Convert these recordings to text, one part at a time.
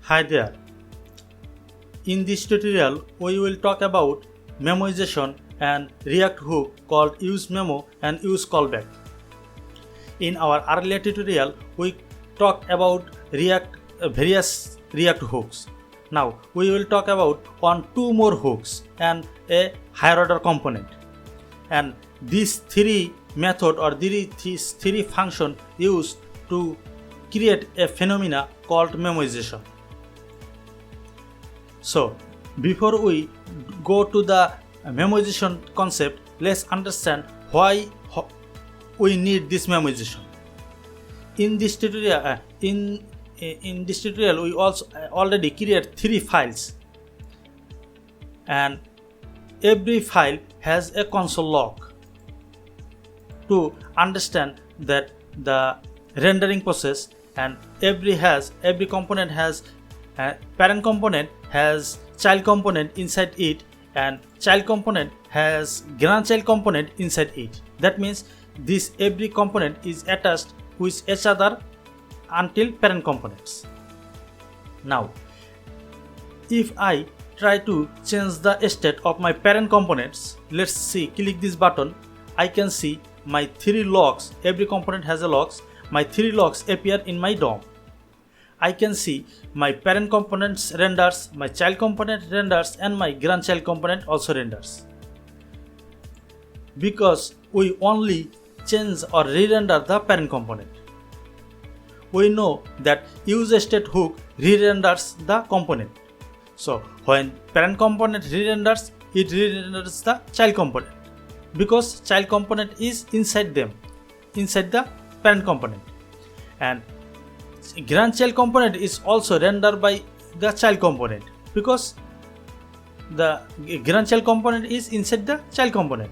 Hi there. In this tutorial, we will talk about memoization and React hook called useMemo and useCallback. In our earlier tutorial, we talked about various React hooks. Now we will talk about two more hooks and a higher order component. And these three method or these three function used to create a phenomena called memoization. So before we go to the memoization concept, let's understand why we need this memoization. In this tutorial, in this tutorial, we also already create three files, and every file has a console log to understand that the rendering process, and every component has parent component has child component inside it, and child component has grandchild component inside it. That means this every component is attached with each other until parent components. Now if I try to change the state of my parent components, let's see, click this button, I can see my three logs. Every component has a logs. My three logs appear in my DOM. I can see my parent components renders, my child component renders, and my grandchild component also renders. Because we only change or re-render the parent component. We know that useStateHook re-renders the component. So when parent component re-renders, it re-renders the child component, because child component is inside them, inside the parent component, and grandchild component is also rendered by the child component, because the grandchild component is inside the child component.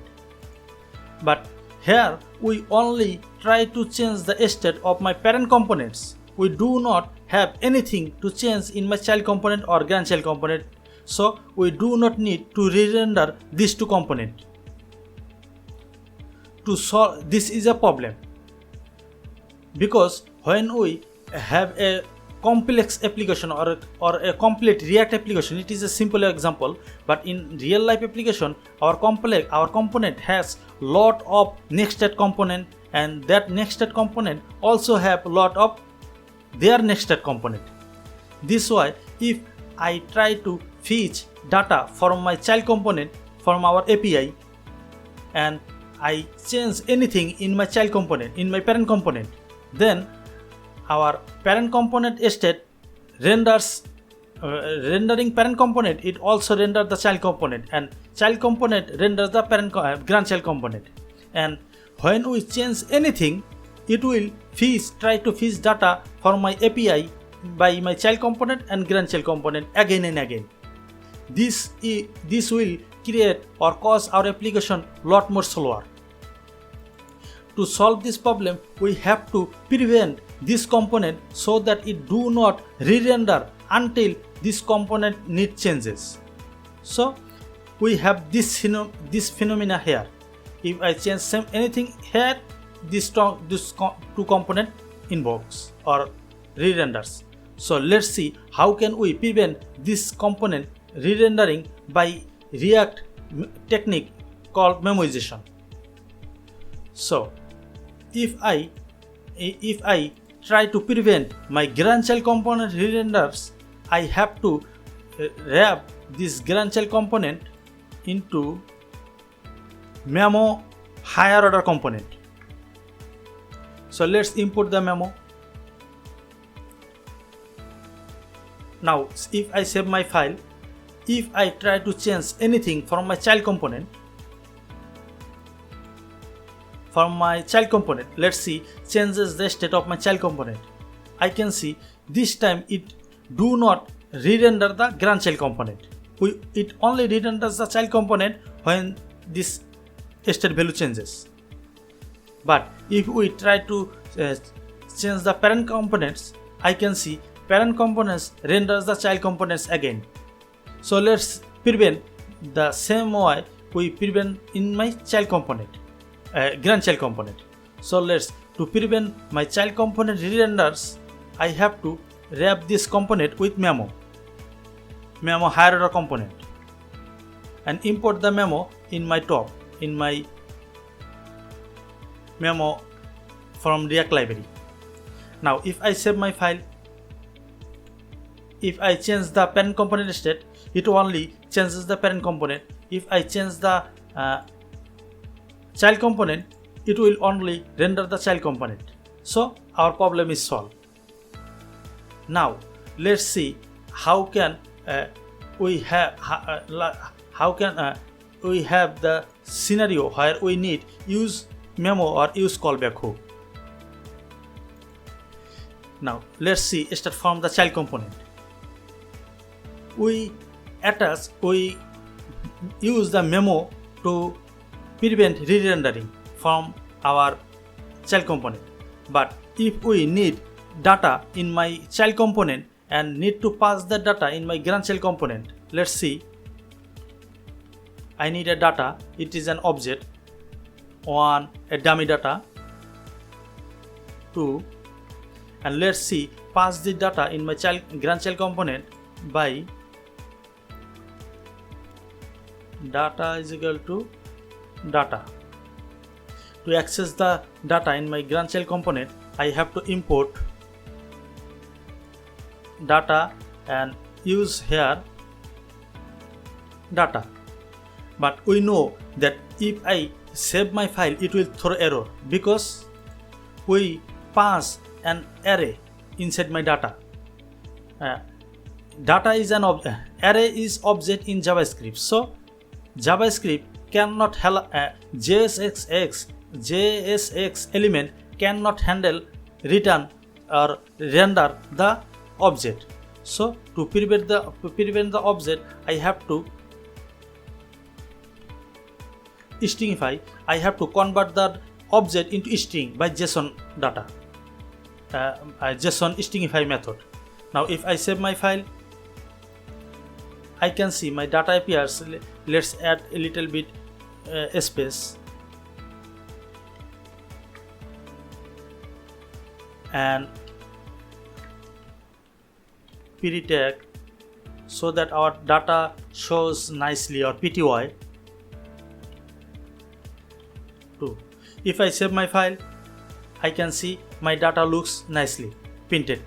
But here we only try to change the state of my parent components. We do not have anything to change in my child component or grandchild component, so we do not need to re-render these two components. To solve this is a problem, because when we have a complex application or a complete React application, it is a simple example, but in real life application, our component has lot of nested component, and that nested component also have lot of their nested component. This why if I try to fetch data from my child component from our API, and I change anything in my child component, in my parent component, then our parent component state renders rendering parent component, it also renders the child component, and child component renders the grandchild component. And when we change anything, it will try to fetch data from my API by my child component and grandchild component again and again. This will create or cause our application lot more slower. To solve this problem, we have to prevent this component so that it do not re-render until this component need changes. So we have this phenomena here. If I change anything here, this two component invokes or re-renders. So let's see how can we prevent this component re-rendering by React technique called memoization. So if I try to prevent my grandchild component re-renders, I have to wrap this grandchild component into Memo higher order component. So let's import the Memo. Now if I save my file, if I try to change anything from my child component, let's see, changes the state of my child component. I can see this time it do not re-render the grandchild component. It only re-renders the child component when this state value changes. But if we try to change the parent components, I can see parent components renders the child components again. So let's prevent the same way we prevent in my child component. Grandchild component. So to prevent my child component re-renders, I have to wrap this component with memo higher order component, and import the memo in my memo from React library. Now if I save my file, if I change the parent component state, it only changes the parent component. If I change the child component, it will only render the child component. So our problem is solved. Now let's see how can we have the scenario where we need use memo or use callback hook. Now let's see, start from the child component. We use the memo to prevent re-rendering from our child component. But if we need data in my child component and need to pass the data in my grandchild component, let's see. I need a data. It is an object. 1, a dummy data. 2, and let's see, pass the data in my grandchild component by data is equal to data. To access the data in my grandchild component, I have to import data and use here data. But we know that if I save my file, it will throw error because we pass an array inside my data. Data is an object. Array is object in JavaScript. So JavaScript cannot JSX element cannot handle return or render the object. So to prevent the object, I have to stringify. I have to convert the object into string by JSON data. JSON stringify method. Now if I save my file, I can see my data appears. Let's add a little bit space and period tag so that our data shows nicely, or PTY. 2. If I save my file, I can see my data looks nicely printed.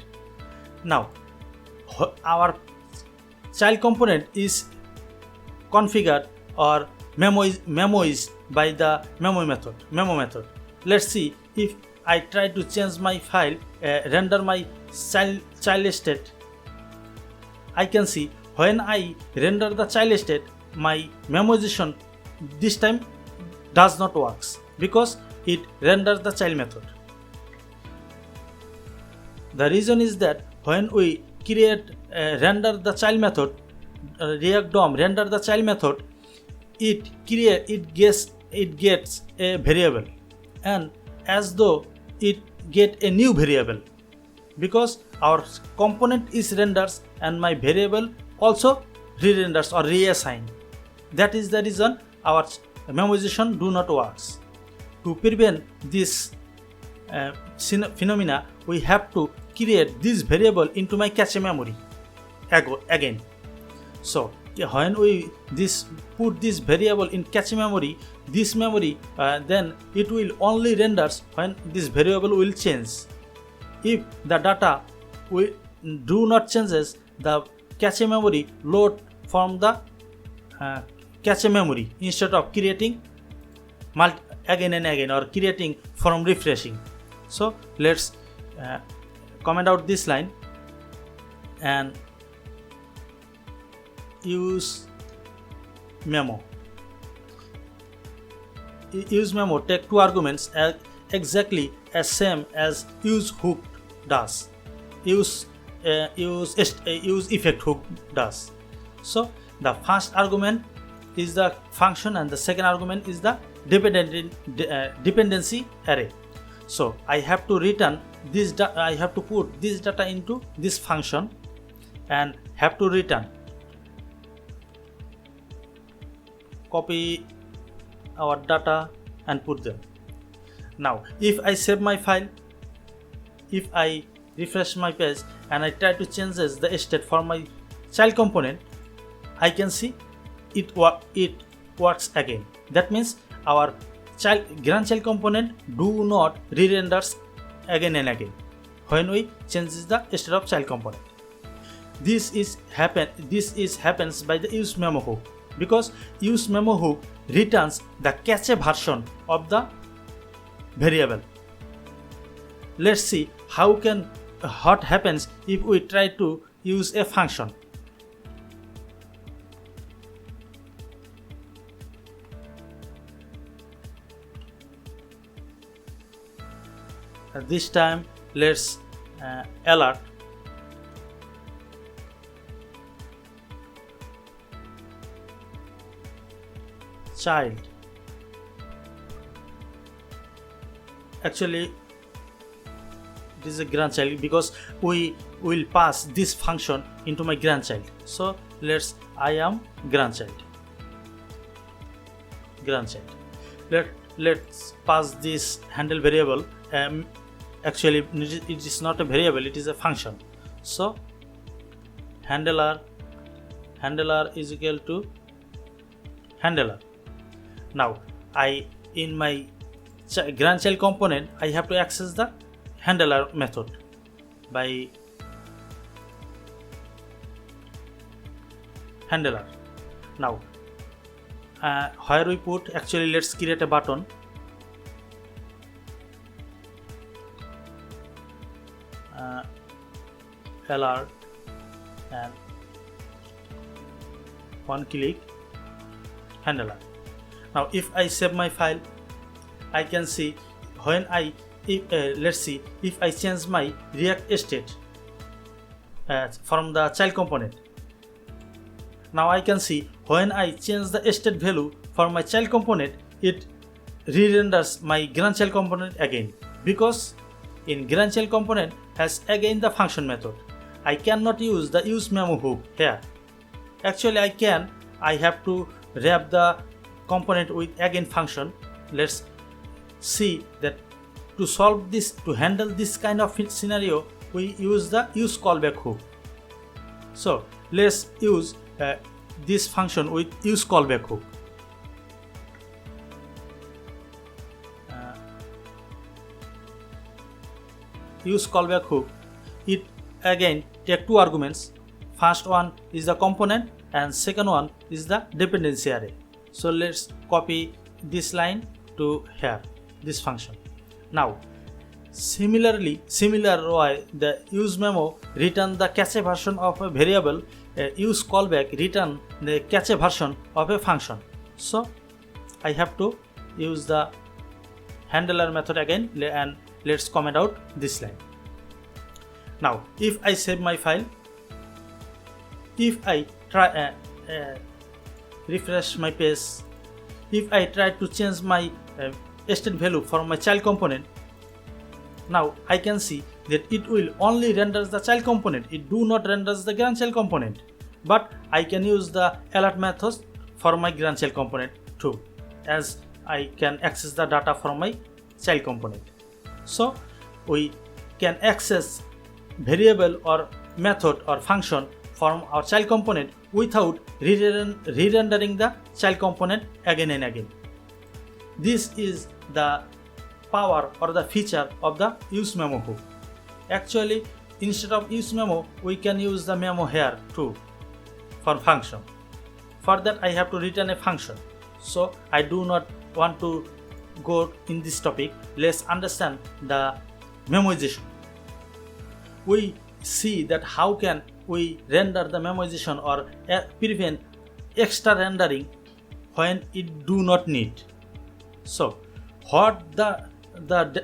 Now our child component is configured or memoized by the memo method. Let's see, if I try to change my file, render my child state, I can see when I render the child state, my memoization this time does not works because it renders the child method. The reason is that when we render the child method, React DOM render the child method, it gets a variable, and as though it get a new variable because our component is renders and my variable also re-renders or reassign. That is the reason our memoization do not works. To prevent this phenomena, we have to create this variable into my cache memory again. So when we put this variable in cache memory, this memory then it will only renders when this variable will change. If the data will do not changes, the cache memory load from the cache memory instead of creating again and again or creating from refreshing. So let's comment out this line and use memo. Use memo take 2 arguments exactly as same as use hook does. Use effect hook does. So the first argument is the function and the second argument is the dependency array. So I have to return this I have to put this data into this function and have to return. Copy our data and put them. Now if I save my file, if I refresh my page, and I try to change the state for my child component, I can see it works again. That means our grandchild component do not re-renders again and again when we change the state of child component. This happens by the useMemo hook, because useMemo hook returns the cache version of the variable. Let's see what happens if we try to use a function. This time let's alert child. Actually it is a grandchild, because we will pass this function into my grandchild. So I am grandchild. Let's pass this handle variable. Actually it is not a variable, it is a function. So handler is equal to handler. Now in my grandchild component I have to access the handler method by handler. Now where we put, actually let's create a button. Alert and one click handler. Now if I save my file, I can see when let's see if I change my React state from the child component. Now I can see when I change the state value for my child component, it re-renders my grandchild component again, because in grandchild component has again the function method. I cannot use the useMemo hook here. Actually I can. I have to wrap the component with again function. Let's see that to solve this, to handle this kind of scenario, we use the useCallback hook. So let's use this function with useCallback hook. useCallback hook, it again take two arguments. First one is the component and second one is the dependency array. So let's copy this line to here, this function. Now similar way, the useMemo return the cache version of a variable, useCallback return the cache version of a function. So I have to use the handler method again, and let's comment out this line. Now if I save my file, if I try refresh my page, if I try to change my state value for my child component, now I can see that it will only render the child component, it do not render the grandchild component. But I can use the alert method for my grandchild component too, as I can access the data from my child component. So we can access variable or method or function from our child component without re-rendering the child component again and again. This is the power or the feature of the useMemo hook. Actually, instead of useMemo, we can use the memo here too for function. For that I have to return a function. So I do not want to go in this topic. Let's understand the memoization. We see that how can we render the memoization or prevent extra rendering when it do not need. So what the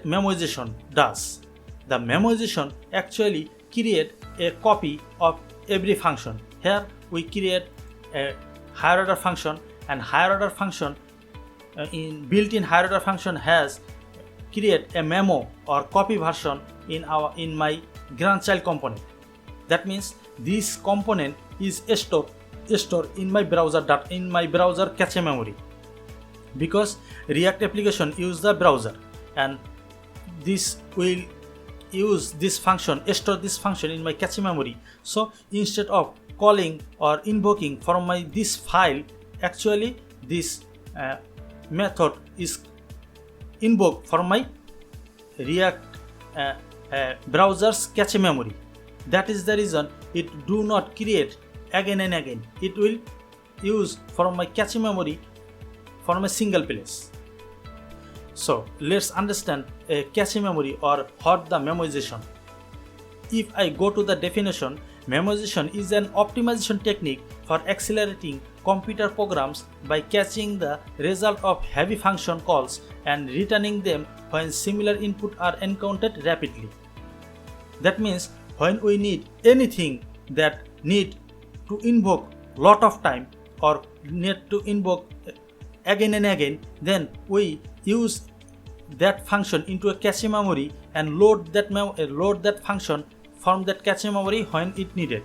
memoization does, the memoization actually create a copy of every function. Here we create a higher order function, and higher order function in built-in higher order function has create a memo or copy version in my grandchild component. That means this component is stored in my browser cache memory, because React application use the browser, and this will use this function, store this function in my cache memory. So instead of calling or invoking from my this file, actually this method is invoked from my React browser's cache memory. That is the reason it do not create again and again. It will use from my cache memory from a single place. So let's understand a cache memory or what the memoization. If I go to the definition, memoization is an optimization technique for accelerating computer programs by catching the result of heavy function calls and returning them when similar input are encountered rapidly. That means when we need anything that need to invoke lot of time or need to invoke again and again, then we use that function into a cache memory and load that function from that cache memory when it needed.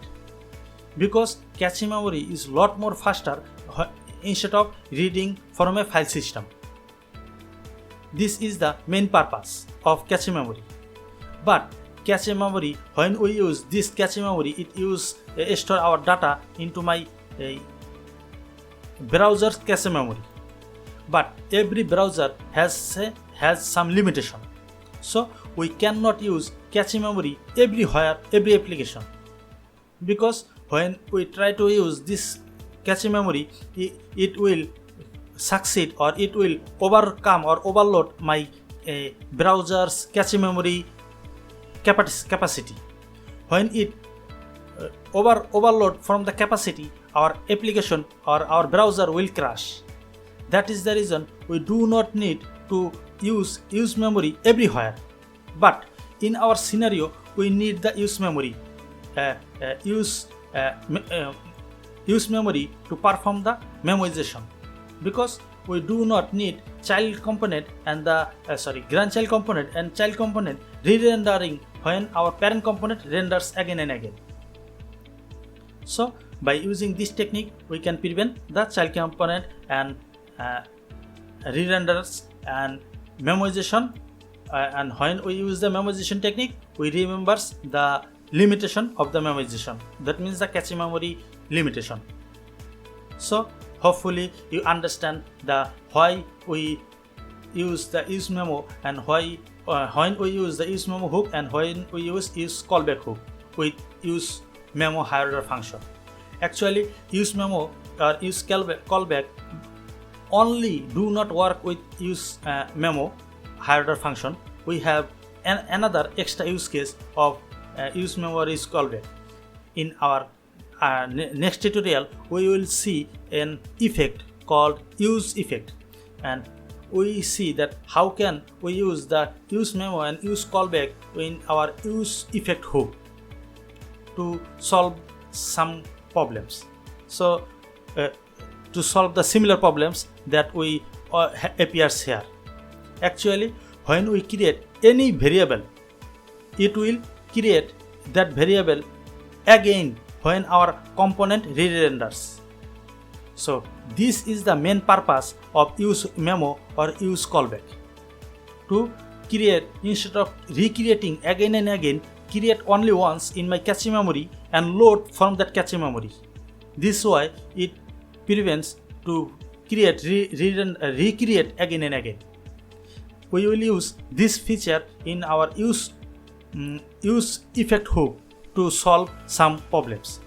Because cache memory is lot more faster instead of reading from a file system. This is the main purpose of cache memory. But cache memory, when we use this cache memory, it store our data into my browser's cache memory. But every browser has some limitation. So we cannot use cache memory everywhere, every application. Because when we try to use this cache memory, it will succeed or it will overcome or overload my browser's cache memory capacity. When it overload from the capacity, our application or our browser will crash. That is the reason we do not need to use memory everywhere. But in our scenario, we need the use memory to perform the memoization, because we do not need child component and the grandchild component and child component re-rendering when our parent component renders again and again. So by using this technique, we can prevent the child component and re-renders and memoization. And when we use the memoization technique, we remember the limitation of the memoization. That means the cache memory limitation. So hopefully you understand why we use the useMemo and why when we use the useMemo hook and when we use useCallback hook with useMemo higher order function. Actually, useMemo or useCallback only do not work with useMemo higher order function. We have another extra use case of useMemo or useCallback. In our next tutorial, we will see an effect called use effect, and we see that how can we use the useMemo and useCallback in our use effect hook to solve some problems. So to solve the similar problems that we appears here. Actually, when we create any variable, it will create that variable again when our component re-renders. So this is the main purpose of useMemo or useCallback. To create, instead of recreating again and again, create only once in my cache memory and load from that cache memory. This way it prevents to create recreate again and again. We will use this feature in our use effect hook to solve some problems.